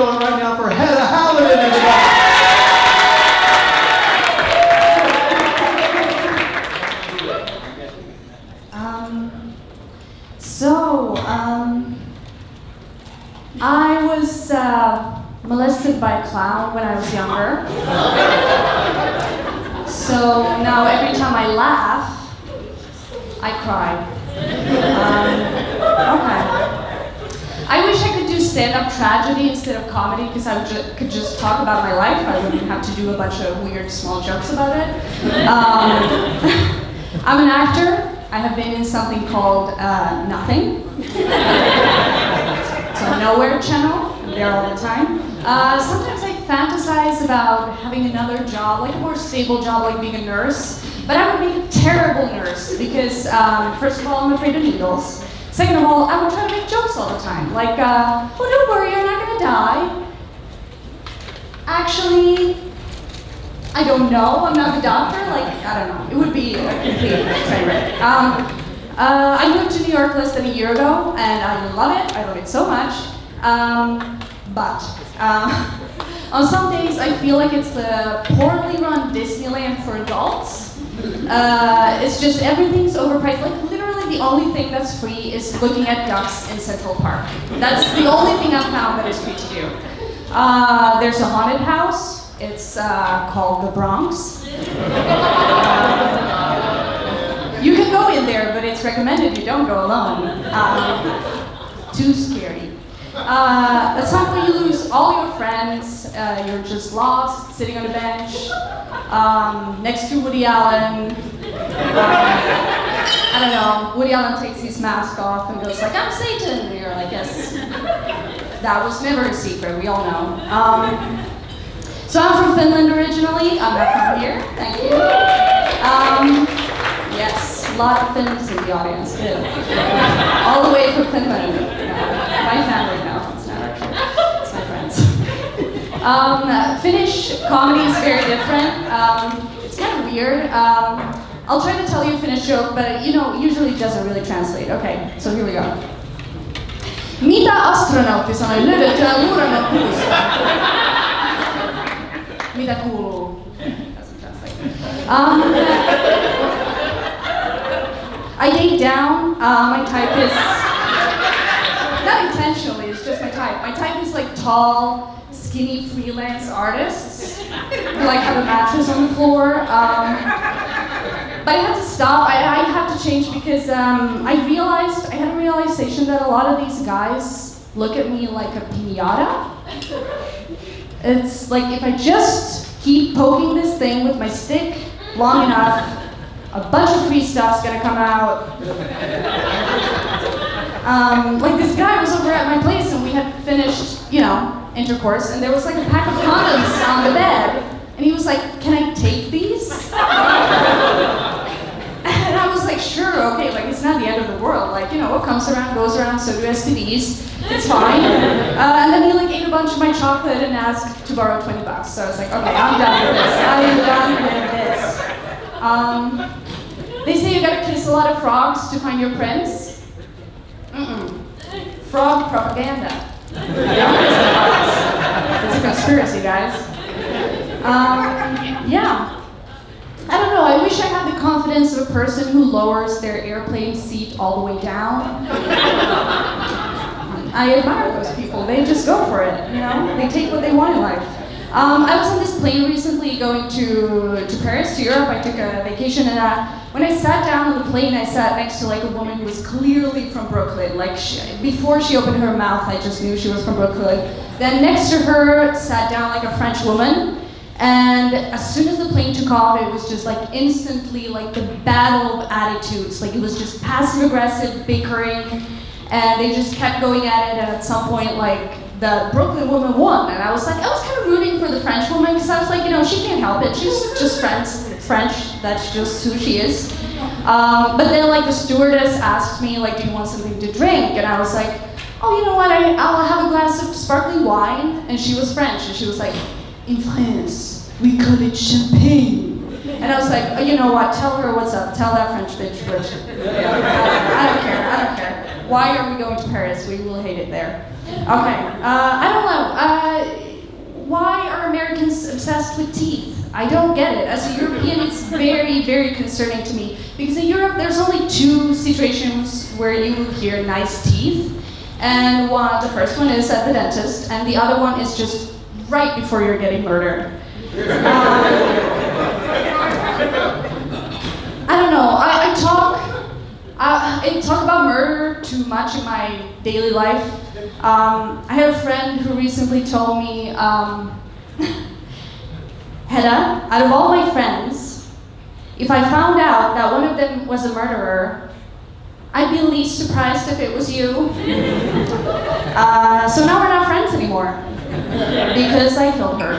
going right now for Hedda Halinen, everybody. I was molested by a clown when I was younger. So now every time I laugh, I cry. Okay. I wish I could do stand-up tragedy instead of comedy because I could just talk about my life. I wouldn't have to do a bunch of weird small jokes about it. I'm an actor. I have been in something called Nothing. So Nowhere Channel. I'm there all the time. Sometimes I fantasize about having another job, like a more stable job, like being a nurse. But I would be a terrible nurse because, first of all, I'm afraid of needles. Second of all, I would try to make jokes all the time. Like, oh, don't worry, you're not gonna die. Actually, I don't know, I'm not the doctor. Like, I don't know. It would be a complete train wreck. I moved to New York less than a year ago, and I love it. I love it so much. But on some days, I feel like it's the poorly run Disneyland for adults. It's just everything's overpriced. Like literally, the only thing that's free is looking at ducks in Central Park. That's the only thing I've found that is free to do. There's a haunted house. It's called the Bronx. You can go in there, but it's recommended you don't go alone. Too scary. At some point you lose all your friends. You're just lost, sitting on a bench, next to Woody Allen. I don't know, Woody Allen takes his mask off and goes like, I'm Satan. And you're like, yes. That was never a secret, we all know. So I'm from Finland originally. I'm not from here, thank you. Yes, a lot of Finns in the audience too. All the way from Finland. My family, no, it's not actually. It's my friends. Finnish comedy is very different. It's kind of weird. I'll try to tell you a Finnish joke, but usually it doesn't really translate. Okay, so here we go. Mitä astronautti sanoi löydettyään luurannon kuusta? Mitä kuuluu? Doesn't translate. I date down. My type is not intentionally. It's just my type. My type is like tall, skinny freelance artists who like have a mattress on the floor. But I had to stop. I had to change because I had a realization that a lot of these guys look at me like a piñata. It's like if I just keep poking this thing with my stick long enough, a bunch of free stuff's gonna come out. Like this guy was over at my place and we had finished, intercourse, and there was like a pack of condoms on the bed, and he was like, "Can I take these?" And I was like, "Sure, okay, like it's not the end of the world. Like, what comes around goes around, so do STDs. It's fine." And then he like ate a bunch of my chocolate and asked to borrow $20. So I was like, "Okay, I'm done with this. I'm done with this." They say you gotta kiss a lot of frogs to find your prince. Frog propaganda. It's a conspiracy, guys. Yeah. I don't know, I wish I had the confidence of a person who lowers their airplane seat all the way down. I admire those people, they just go for it, They take what they want in life. I was on this plane recently going to Paris, to Europe. I took a vacation, and when I sat down on the plane, I sat next to like a woman who was clearly from Brooklyn. Like before she opened her mouth, I just knew she was from Brooklyn. Then next to her sat down like a French woman, and as soon as the plane took off, it was just like instantly like the battle of attitudes. Like it was just passive aggressive bickering, and they just kept going at it. And at some point, like the Brooklyn woman won, and I was kind of rooting for the French woman because I was like, she can't help it. She's just French. That's just who she is. But then like the stewardess asked me like, do you want something to drink? And I was like, oh, you know what? I'll have a glass of sparkling wine. And she was French, and she was like, in France we call it champagne. And I was like, oh, you know what? Tell her what's up. Tell that French bitch. I don't care. Why are we going to Paris? We will hate it there. Okay, I don't know. don't get it. As a European, it's very, very concerning to me. Because in Europe, there's only two situations where you will hear nice teeth. And the first one is at the dentist, and the other one is just right before you're getting murdered. I don't know, I talk about murder too much in my daily life. I had a friend who recently told me, Hedda, out of all my friends, if I found out that one of them was a murderer, I'd be least surprised if it was you. So now we're not friends anymore, because I killed her.